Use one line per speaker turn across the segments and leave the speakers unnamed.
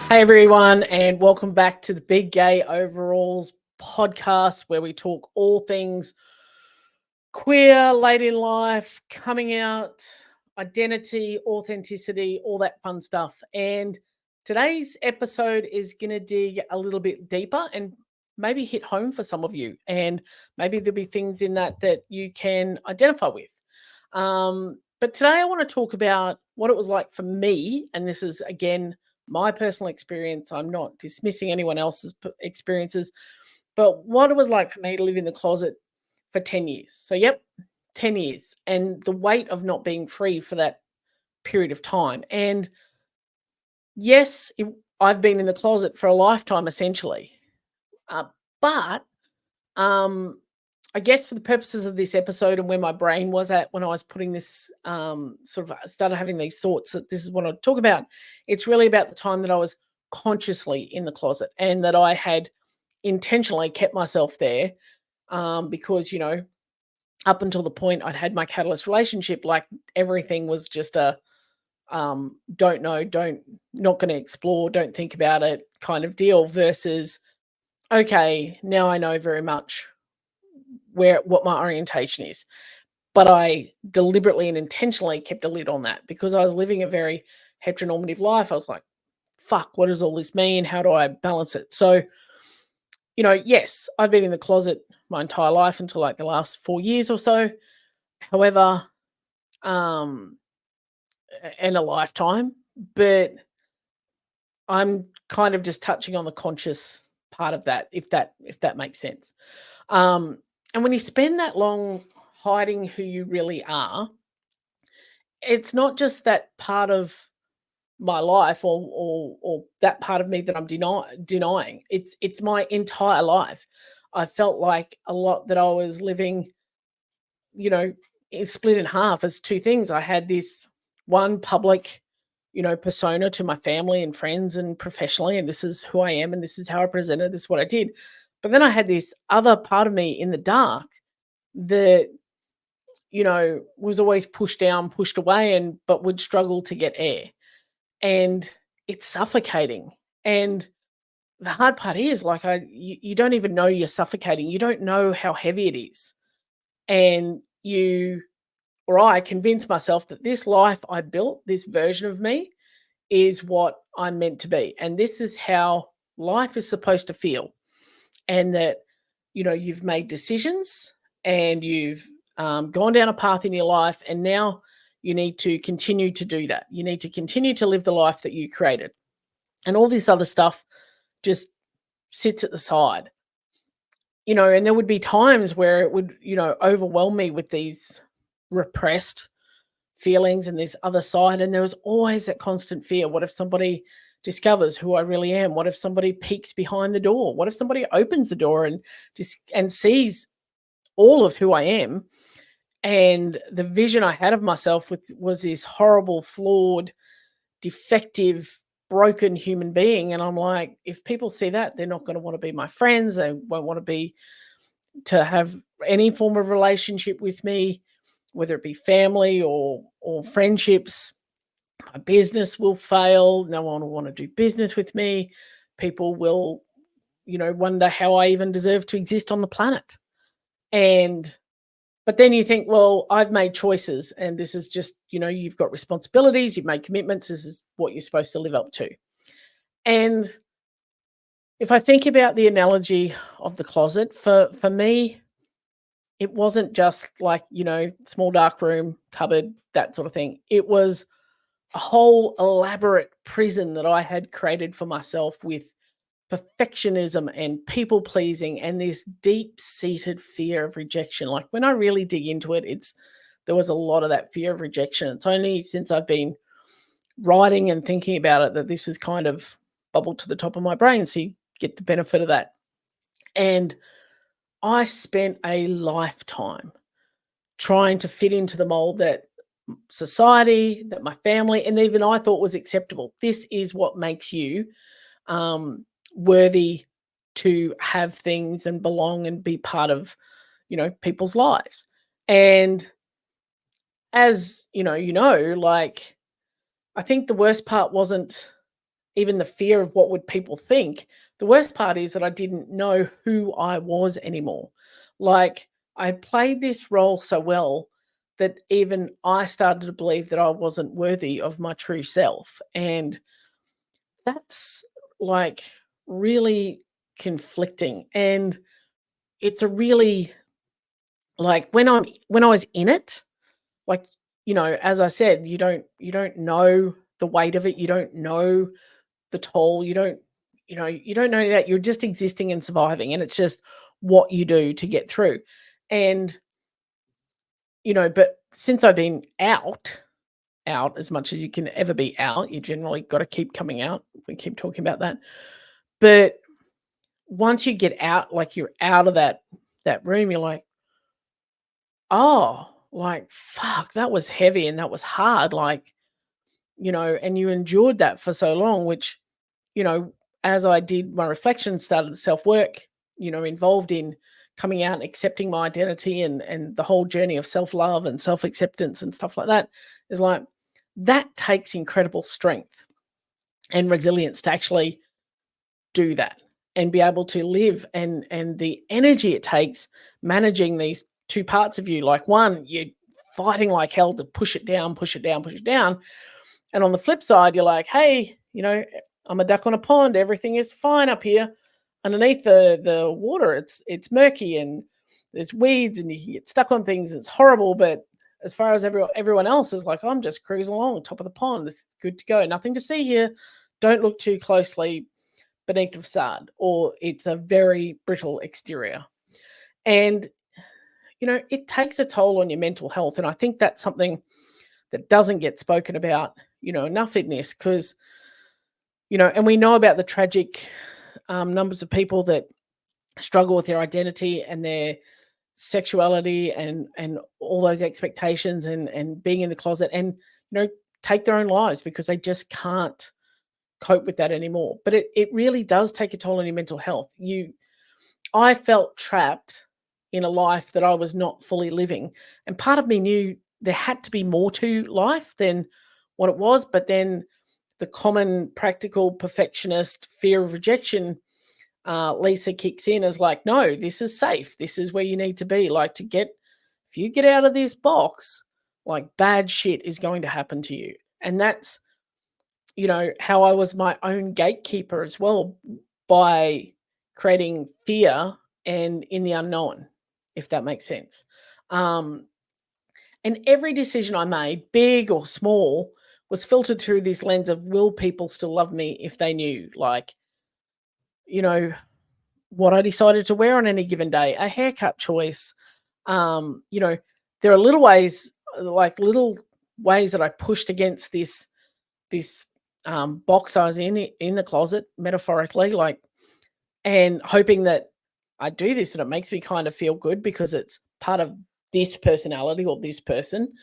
Hey everyone, and welcome back to the Big Gay Overalls podcast, where we talk all things queer, late in life, coming out, identity, authenticity, all that fun stuff. And today's episode is going to dig a little bit deeper and maybe hit home for some of you. And maybe there'll be things in that you can identify with. But today I want to talk about what it was like for me. And this is, again, my personal experience. I'm not dismissing anyone else's experiences, but what it was like for me to live in the closet for 10 years. So, yep, 10 years. And the weight of not being free for that period of time. And yes, I've been in the closet for a lifetime, essentially. But I guess for the purposes of this episode and where my brain was at when I was putting this, started having these thoughts that this is what I'd talk about, it's really about the time that I was consciously in the closet and that I had intentionally kept myself there because, up until the point I'd had my catalyst relationship, like everything was just a don't know, not going to explore, don't think about it kind of deal versus, okay, now I know very much what my orientation is. But I deliberately and intentionally kept a lid on that because I was living a very heteronormative life. I was like, fuck, what does all this mean? How do I balance it? So, yes, I've been in the closet my entire life until like the last 4 years or so. However, and a lifetime, but I'm kind of just touching on the conscious part of that, if that makes sense. And when you spend that long hiding who you really are, it's not just that part of my life or that part of me that I'm denying. It's my entire life. I felt like a lot that I was living, is split in half as two things. I had this one public, persona to my family and friends and professionally, and this is who I am and this is how I presented, this is what I did. But then I had this other part of me in the dark that, was always pushed down, pushed away, but would struggle to get air. And it's suffocating. And the hard part is like you don't even know you're suffocating. You don't know how heavy it is. And I convinced myself that this life I built, this version of me, is what I'm meant to be. And this is how life is supposed to feel. And that, you've made decisions and you've gone down a path in your life. And now you need to continue to do that. You need to continue to live the life that you created. And all this other stuff just sits at the side. And there would be times where it would, overwhelm me with these repressed feelings and this other side. And there was always that constant fear. What if somebody discovers who I really am? What if somebody peeks behind the door? What if somebody opens the door and sees all of who I am? And the vision I had of myself was this horrible, flawed, defective, broken human being. And I'm like, if people see that, they're not going to want to be my friends. They won't want to have any form of relationship with me, whether it be family or friendships. My business will fail. No one will want to do business with me. People will, wonder how I even deserve to exist on the planet. But then you think, well, I've made choices and this is just, you've got responsibilities, you've made commitments, this is what you're supposed to live up to. And if I think about the analogy of the closet, for me, it wasn't just like, small dark room, cupboard, that sort of thing. It was a whole elaborate prison that I had created for myself with perfectionism and people pleasing and this deep-seated fear of rejection. Like when I really dig into it, there was a lot of that fear of rejection. It's only since I've been writing and thinking about it that this has kind of bubbled to the top of my brain, so you get the benefit of that. And I spent a lifetime trying to fit into the mold that society, that my family, and even I thought was acceptable. This is what makes you worthy to have things and belong and be part of, people's lives. And as like, I think the worst part wasn't even the fear of what would people think. The worst part is that I didn't know who I was anymore. Like, I played this role so well that even I started to believe that I wasn't worthy of my true self. And that's like really conflicting. And it's a really like when I was in it, like, as I said, you don't know the weight of it, you don't know the toll, you don't know that you're just existing and surviving, and it's just what you do to get through. And but since I've been out as much as you can ever be out, you generally got to keep coming out. We keep talking about that. But once you get out, like you're out of that room, you're like, oh, like fuck, that was heavy and that was hard. Like, and you endured that for so long, which, you know, as I did my reflection, started the self work, involved in coming out and accepting my identity and the whole journey of self love and self acceptance and stuff like that, is like that takes incredible strength and resilience to actually do that and be able to live, and the energy it takes managing these two parts of you. Like, one, you're fighting like hell to push it down, push it down, push it down. And on the flip side, you're like, hey, I'm a duck on a pond. Everything is fine up here. Underneath the water, it's murky and there's weeds and you can get stuck on things. It's horrible. But as far as everyone else is like, I'm just cruising along top of the pond. It's good to go. Nothing to see here. Don't look too closely beneath the facade, or it's a very brittle exterior. And it takes a toll on your mental health. And I think that's something that doesn't get spoken about, enough in this, because, and we know about the tragic numbers of people that struggle with their identity and their sexuality and all those expectations and being in the closet and, take their own lives because they just can't cope with that anymore. But it really does take a toll on your mental health. I felt trapped in a life that I was not fully living. And part of me knew there had to be more to life than what it was. But then the common practical perfectionist fear of rejection, Lisa kicks in as like, no, this is safe. This is where you need to be. Like, if you get out of this box, like bad shit is going to happen to you. And that's, how I was my own gatekeeper as well, by creating fear and in the unknown, if that makes sense. And every decision I made, big or small, was filtered through this lens of, will people still love me if they knew, like, you know, what I decided to wear on any given day, a haircut choice. There are little ways that I pushed against this box I was in the closet, metaphorically, like, and hoping that I do this and it makes me kind of feel good because it's part of this personality or this person.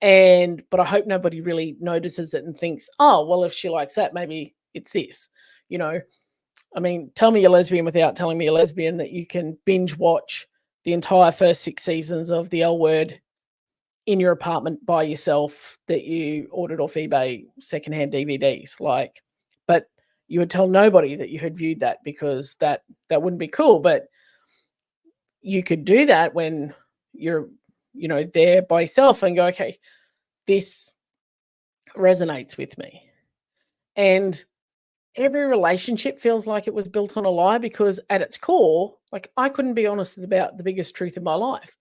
But I hope nobody really notices it and thinks, oh, well, if she likes that, maybe it's this, you know. I mean, tell me you're lesbian without telling me you're lesbian, that you can binge watch the entire first 6 seasons of The L Word in your apartment by yourself that you ordered off eBay secondhand DVDs. Like, but you would tell nobody that you had viewed that because that wouldn't be cool. But you could do that when you're, there by yourself and go, okay, this resonates with me. And every relationship feels like it was built on a lie, because at its core, like, I couldn't be honest about the biggest truth in my life.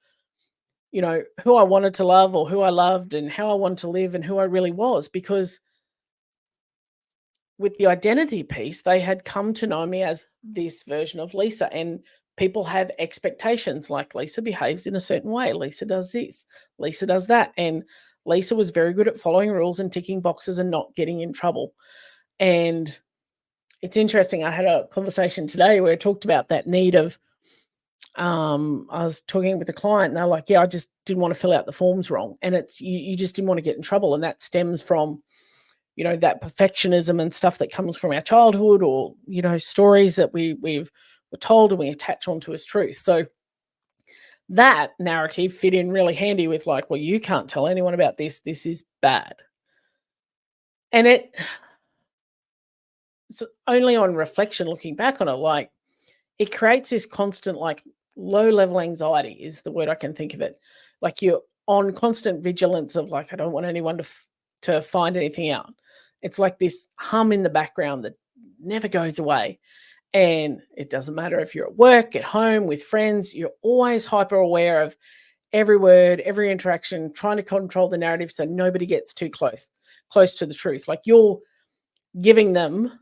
Who I wanted to love or who I loved and how I wanted to live and who I really was, because with the identity piece, they had come to know me as this version of Lisa, and people have expectations, like Lisa behaves in a certain way, Lisa does this, Lisa does that, and Lisa was very good at following rules and ticking boxes and not getting in trouble. And it's interesting, I had a conversation today where I talked about that need of, I was talking with a client and they're like, yeah, I just didn't want to fill out the forms wrong. And it's, you just didn't want to get in trouble. And that stems from, that perfectionism and stuff that comes from our childhood, or, stories that we were told and we attach onto as truth. So that narrative fit in really handy with, like, well, you can't tell anyone about this. This is bad. And it's only on reflection, looking back on it, like it creates this constant, like low level anxiety is the word I can think of it. Like you're on constant vigilance of like, I don't want anyone to find anything out. It's like this hum in the background that never goes away. And it doesn't matter if you're at work, at home, with friends, you're always hyper aware of every word, every interaction, trying to control the narrative so nobody gets too close to the truth. Like you're giving them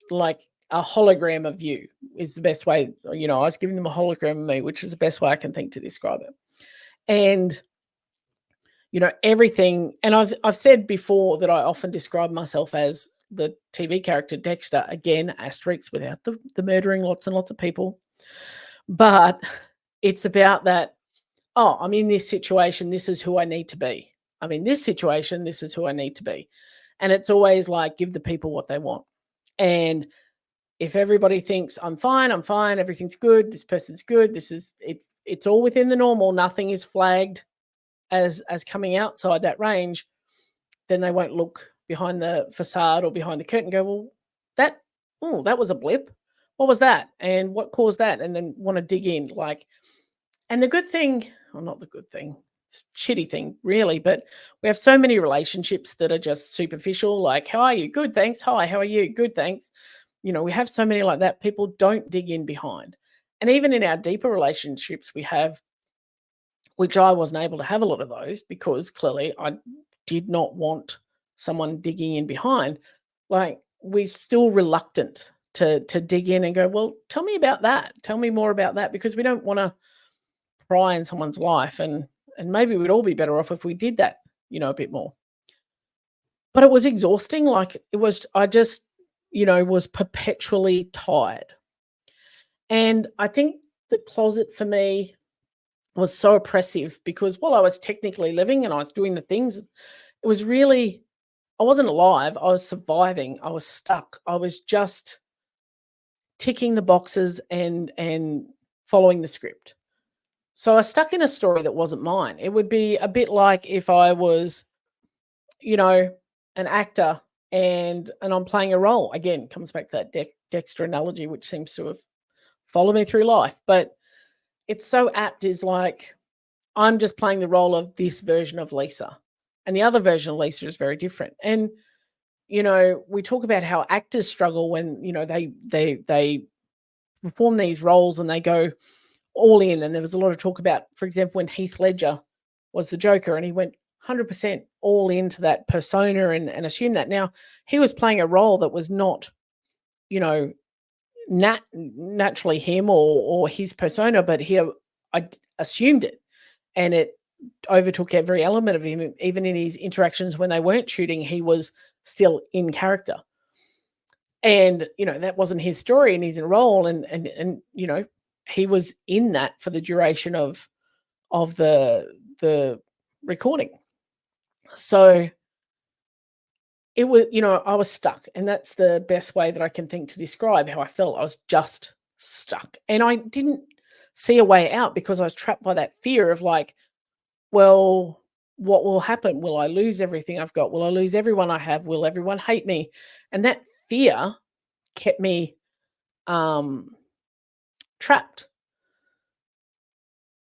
like a hologram of you is the best way. I was giving them a hologram of me, which is the best way I can think to describe it. And everything. And I've said before that I often describe myself as the TV character Dexter. Again, asterisks without the murdering lots and lots of people. But it's about that. Oh, I'm in this situation. This is who I need to be. I'm in this situation. This is who I need to be. And it's always like give the people what they want. And if everybody thinks I'm fine, everything's good, this person's good, this is it, it's all within the normal, nothing is flagged as coming outside that range, then they won't look behind the facade or behind the curtain and go, well, that was a blip. What was that? And what caused that? And then want to dig in. Like, and the good thing, or not the good thing, it's a shitty thing, really, but we have so many relationships that are just superficial, like, how are you? Good, thanks. Hi, how are you? Good, thanks. We have so many like that. People don't dig in behind. And even in our deeper relationships we have, which I wasn't able to have a lot of those because clearly I did not want someone digging in behind. Like we're still reluctant to dig in and go, well, tell me about that. Tell me more about that, because we don't want to pry in someone's life, and maybe we'd all be better off if we did that, a bit more. But it was exhausting. Like I just, was perpetually tired. And I think the closet for me was so oppressive because while I was technically living and I was doing the things, it was really, I wasn't alive. I was surviving. I was stuck. I was just ticking the boxes and following the script. So I was stuck in a story that wasn't mine. It would be a bit like if I was, an actor and I'm playing a role. Again, comes back to that Dexter analogy, which seems to have followed me through life. But it's so apt, is like I'm just playing the role of this version of Lisa, and the other version of Lisa is very different. And we talk about how actors struggle when they perform these roles and they go all in. And there was a lot of talk about, for example, when Heath Ledger was the Joker and he went 100% all into that persona and assumed that. Now, he was playing a role that was not, naturally him or his persona, but I assumed it, and it overtook every element of him. Even in his interactions when they weren't shooting, he was still in character. And that wasn't his story, and he's in a role, and he was in that for the duration of the recording. So it was, I was stuck, and that's the best way that I can think to describe how I felt. I was just stuck, and I didn't see a way out because I was trapped by that fear of like, well, what will happen? Will I lose everything I've got? Will I lose everyone I have? Will everyone hate me? And that fear kept me trapped.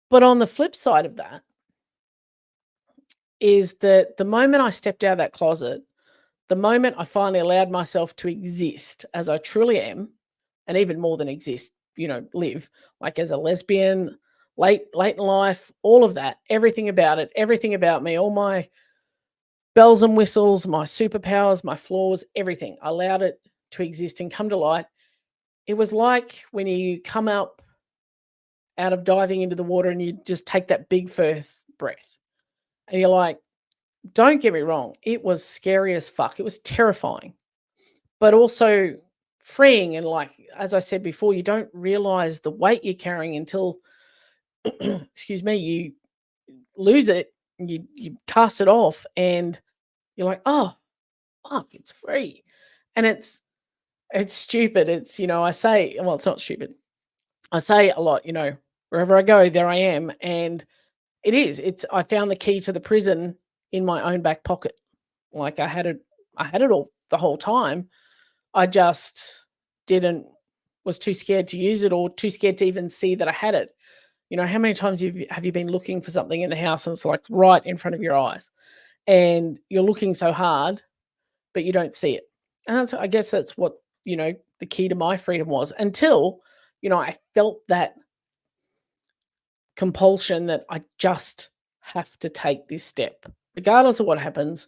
But on the flip side of that is that the moment I stepped out of that closet, the moment I finally allowed myself to exist as I truly am, and even more than exist, live, like as a lesbian, late in life, all of that, everything about it, everything about me, all my bells and whistles, my superpowers, my flaws, everything, I allowed it to exist and come to light. It was like when you come up out of diving into the water and you just take that big first breath and you're like, don't get me wrong, it was scary as fuck. It was terrifying, but also freeing. And like, as I said before, you don't realize the weight you're carrying until, excuse me, you lose it, you cast it off, and you're like, oh, fuck, it's free. And it's stupid. It's, I say, well, it's not stupid. I say a lot, wherever I go, there I am. And I found the key to the prison in my own back pocket. Like I had it all the whole time, I just was too scared to use it, or too scared to even see that I had it. How many times have you been looking for something in the house and it's like right in front of your eyes, and you're looking so hard, but you don't see it? And I guess that's what, the key to my freedom was, until, I felt that compulsion that I just have to take this step. Regardless of what happens,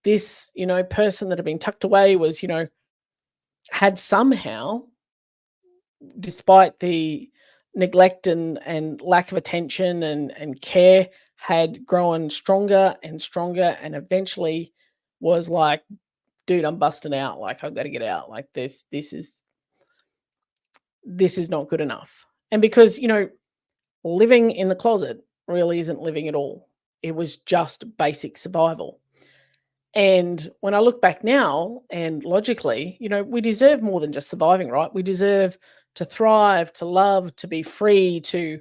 this, person that had been tucked away was, had somehow, despite the neglect and lack of attention and care, had grown stronger and stronger, and eventually was like, dude, I'm busting out. Like, I've got to get out. Like, this is not good enough. And because, living in the closet really isn't living at all. It was just basic survival. And when I look back now, and logically, we deserve more than just surviving, right? We deserve to thrive, to love, to be free, to,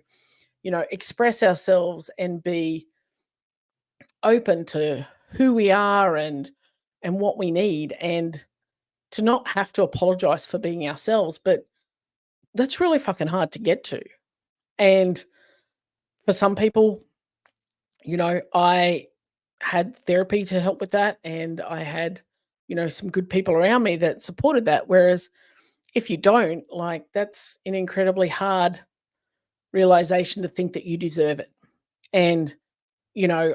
express ourselves and be open to who we are and what we need, and to not have to apologize for being ourselves. But that's really fucking hard to get to. And for some people, I had therapy to help with that, and I had, some good people around me that supported that. Whereas if you don't, like, that's an incredibly hard realization, to think that you deserve it. And,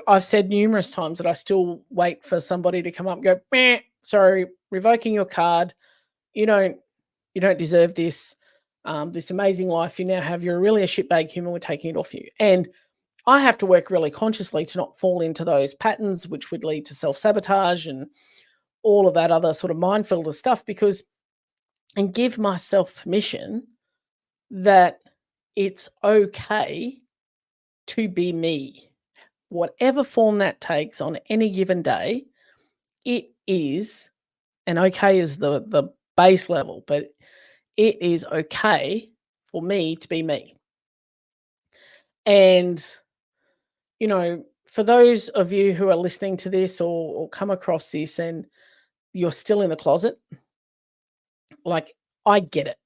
I've said numerous times that I still wait for somebody to come up and go, "Meh, sorry, revoking your card. You don't, you don't deserve this. This amazing life you now have. You're really a shitbag human. We're taking it off you." And I have to work really consciously to not fall into those patterns, which would lead to self-sabotage and all of that other sort of minefield stuff, and give myself permission that it's okay to be me. Whatever form that takes on any given day, it is, and okay is the base level, but it is okay for me to be me. And, for those of you who are listening to this, or come across this and you're still in the closet, like, I get it.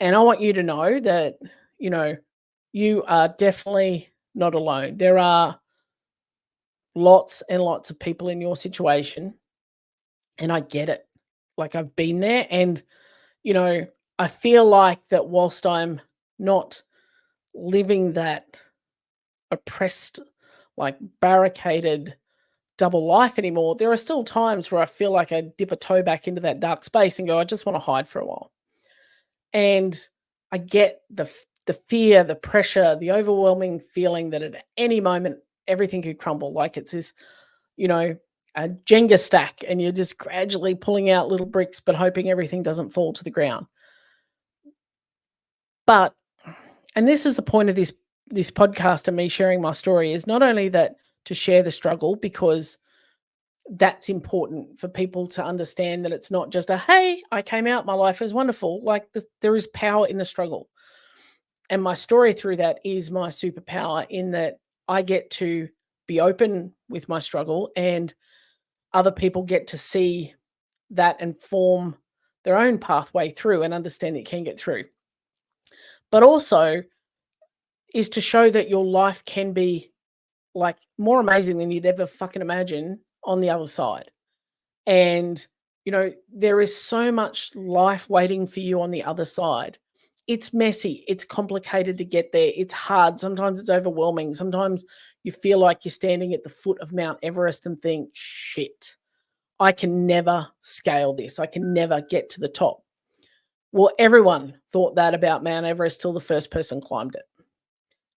And I want you to know that, you are definitely not alone. There are lots and lots of people in your situation, and I get it. Like, I've been there, and, you know, I feel like that whilst I'm not living that oppressed, like, barricaded double life anymore, there are still times where I feel like I dip a toe back into that dark space and go, I just want to hide for a while. And I get the fear, the pressure, the overwhelming feeling that at any moment everything could crumble. Like, it's this, you know, a Jenga stack, and you're just gradually pulling out little bricks, but hoping everything doesn't fall to the ground. But, and this is the point of this podcast and me sharing my story, is not only that to share the struggle, because that's important for people to understand that it's not just a, hey, I came out, my life is wonderful. Like, there is power in the struggle. And my story through that is my superpower, in that I get to be open with my struggle, and other people get to see that and form their own pathway through and understand it can get through. But also is to show that your life can be, like, more amazing than you'd ever fucking imagine on the other side. And, there is so much life waiting for you on the other side. It's messy, it's complicated to get there, it's hard, sometimes it's overwhelming, sometimes you feel like you're standing at the foot of Mount Everest and think, shit, I can never scale this, I can never get to the top. Well, everyone thought that about Mount Everest till the first person climbed it.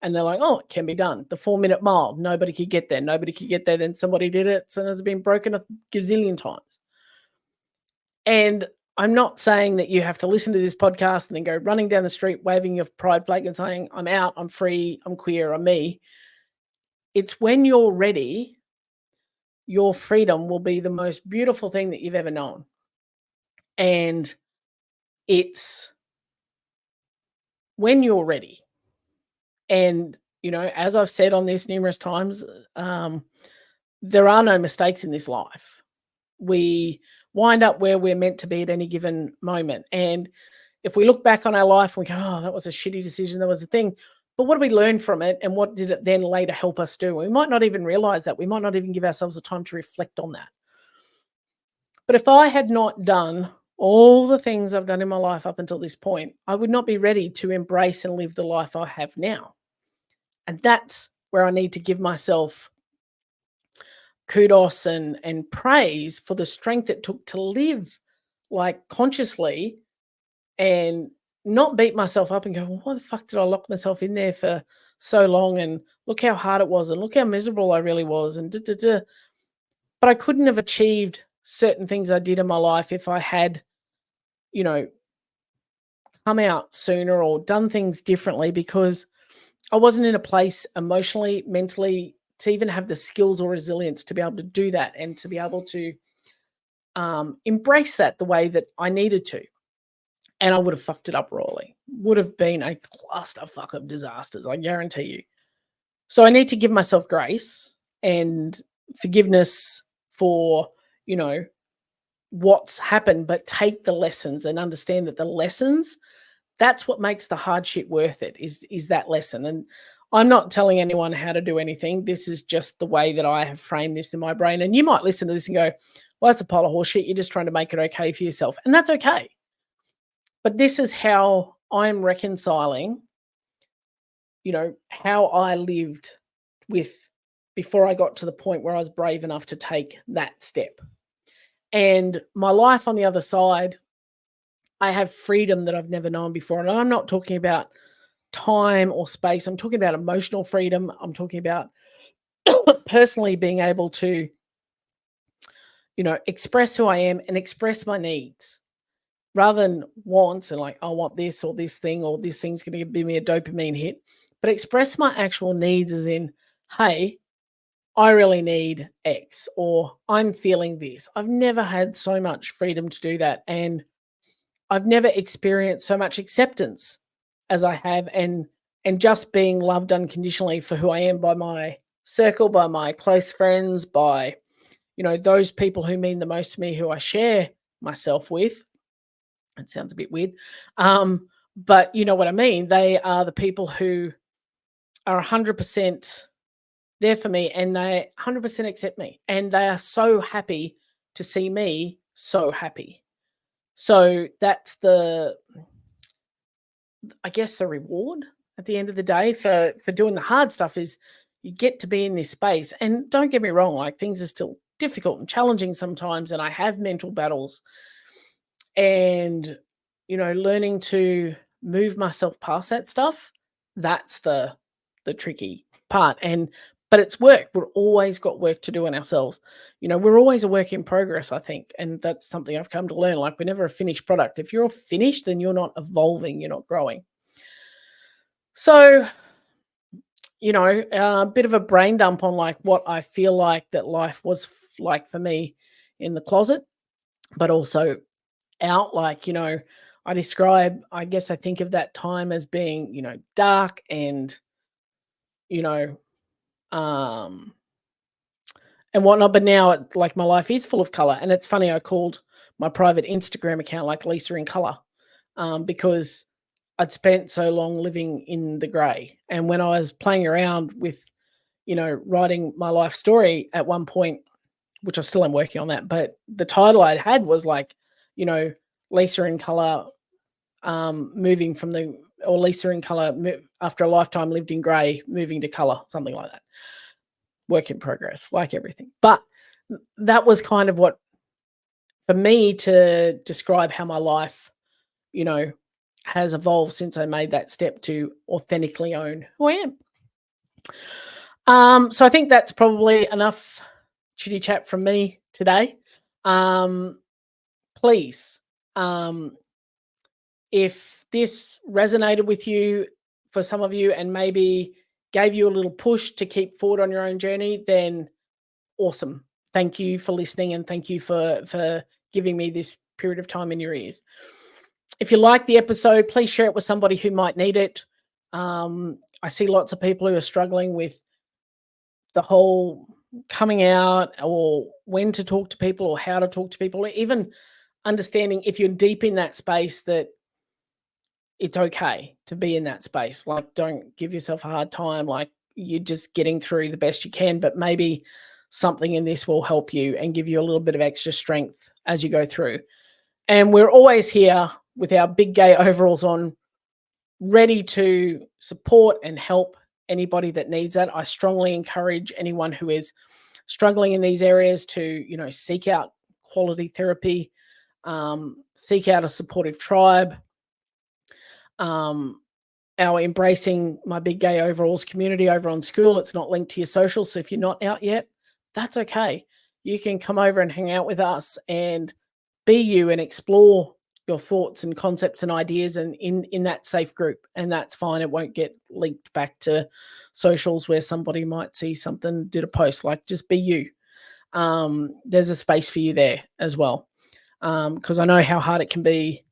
And they're like, oh, it can be done. The 4-minute mile, nobody could get there. Nobody could get there. Then somebody did it. So it's been broken a gazillion times. And I'm not saying that you have to listen to this podcast and then go running down the street, waving your pride flag and saying, I'm out, I'm free, I'm queer, I'm me. It's when you're ready, your freedom will be the most beautiful thing that you've ever known. And it's when you're ready. And, as I've said on this numerous times, there are no mistakes in this life. We wind up where we're meant to be at any given moment. And if we look back on our life and we go, oh, that was a shitty decision, that was a thing. But what did we learn from it? And what did it then later help us do? We might not even realize that. We might not even give ourselves the time to reflect on that. But if I had not done all the things I've done in my life up until this point, I would not be ready to embrace and live the life I have now. And that's where I need to give myself kudos and praise for the strength it took to live like consciously and not beat myself up and go, well, why the fuck did I lock myself in there for so long? And look how hard it was, and look how miserable I really was. And But I couldn't have achieved certain things I did in my life if I had, come out sooner or done things differently, because I wasn't in a place emotionally, mentally, to even have the skills or resilience to be able to do that and to be able to embrace that the way that I needed to. And I would have fucked it up royally. Would have been a clusterfuck of disasters, I guarantee you. So I need to give myself grace and forgiveness for, what's happened, but take the lessons and understand that the lessons, that's what makes the hard shit worth it, is that lesson. And I'm not telling anyone how to do anything. This is just the way that I have framed this in my brain. And you might listen to this and go, well, that's a pile of horse shit. You're just trying to make it okay for yourself. And that's okay. But this is how I'm reconciling, how I lived with before I got to the point where I was brave enough to take that step. And my life on the other side, I have freedom that I've never known before. And I'm not talking about time or space. I'm talking about emotional freedom. I'm talking about personally being able to, express who I am and express my needs rather than wants and like, I want this or this thing, or this thing's going to give me a dopamine hit, but express my actual needs as in, hey, I really need X, or I'm feeling this. I've never had so much freedom to do that. And I've never experienced so much acceptance as I have, and just being loved unconditionally for who I am by my circle, by my close friends, by, those people who mean the most to me, who I share myself with. It sounds a bit weird. But you know what I mean? They are the people who are 100% there for me, and they 100% accept me, and they are so happy to see me so happy. So that's I guess the reward at the end of the day for doing the hard stuff, is you get to be in this space. And don't get me wrong, like, things are still difficult and challenging sometimes, and I have mental battles, and learning to move myself past that stuff, that's the tricky part. But it's work. We're always got work to do in ourselves. We're always a work in progress, I think. And that's something I've come to learn. Like, we're never a finished product. If you're finished, then you're not evolving, you're not growing. So, a bit of a brain dump on like what I feel like that life was like for me in the closet, but also out. Like, I guess I think of that time as being, dark and, and whatnot. But now it's like my life is full of color. And it's funny, I called my private Instagram account like Lisa in color, because I'd spent so long living in the gray. And when I was playing around with, writing my life story at one point, which I still am working on that, but the title I had was like, Lisa in color, moving from or Lisa in color after a lifetime lived in gray, moving to color, something like that. Work in progress, like everything. But that was kind of what, for me, to describe how my life, has evolved since I made that step to authentically own who I am. So I think that's probably enough chitty chat from me today. Please, if this resonated with you, for some of you, and maybe gave you a little push to keep forward on your own journey, then awesome. Thank you for listening, and thank you for giving me this period of time in your ears. If you like the episode, please share it with somebody who might need it. I see lots of people who are struggling with the whole coming out, or when to talk to people, or how to talk to people, even understanding if you're deep in that space that it's okay to be in that space. Like, don't give yourself a hard time. Like, you're just getting through the best you can, but maybe something in this will help you and give you a little bit of extra strength as you go through. And we're always here with our big gay overalls on, ready to support and help anybody that needs that. I strongly encourage anyone who is struggling in these areas to, seek out quality therapy, seek out a supportive tribe. Our Embracing My Big Gay Overalls community over on School, it's not linked to your socials, so if you're not out yet, that's okay. You can come over and hang out with us and be you and explore your thoughts and concepts and ideas, and in that safe group, and that's fine. It won't get linked back to socials where somebody might see something, did a post. Like, just be you. There's a space for you there as well, because I know how hard it can be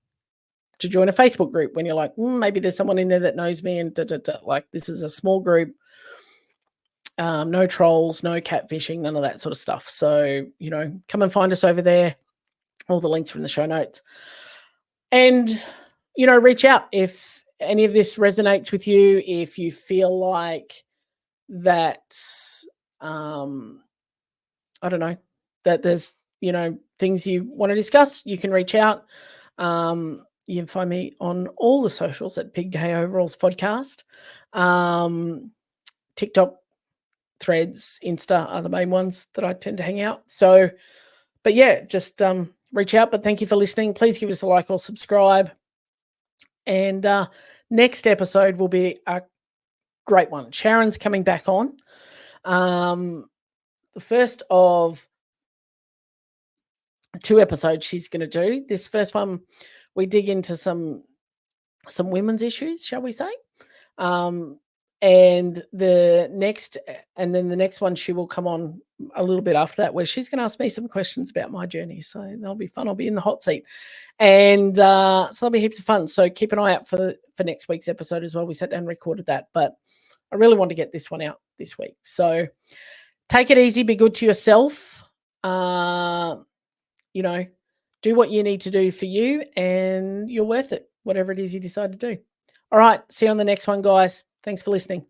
to join a Facebook group when you're like, maybe there's someone in there that knows me, and like, this is a small group. No trolls, no catfishing, none of that sort of stuff. So, come and find us over there. All the links are in the show notes. And, reach out if any of this resonates with you. If you feel like that, I don't know, that there's, things you want to discuss, you can reach out. You can find me on all the socials at Big Gay Overalls Podcast. TikTok, Threads, Insta are the main ones that I tend to hang out. So, but yeah, just reach out. But thank you for listening. Please give us a like or subscribe. And next episode will be a great one. Sharon's coming back on. The first of 2 episodes she's going to do. This first one, we dig into some women's issues, shall we say? And the next one, she will come on a little bit after that, where she's going to ask me some questions about my journey. So that'll be fun. I'll be in the hot seat, and so that'll be heaps of fun. So keep an eye out for next week's episode as well. We sat down and recorded that, but I really want to get this one out this week. So take it easy. Be good to yourself. Do what you need to do for you, and you're worth it, whatever it is you decide to do. All right. See you on the next one, guys. Thanks for listening.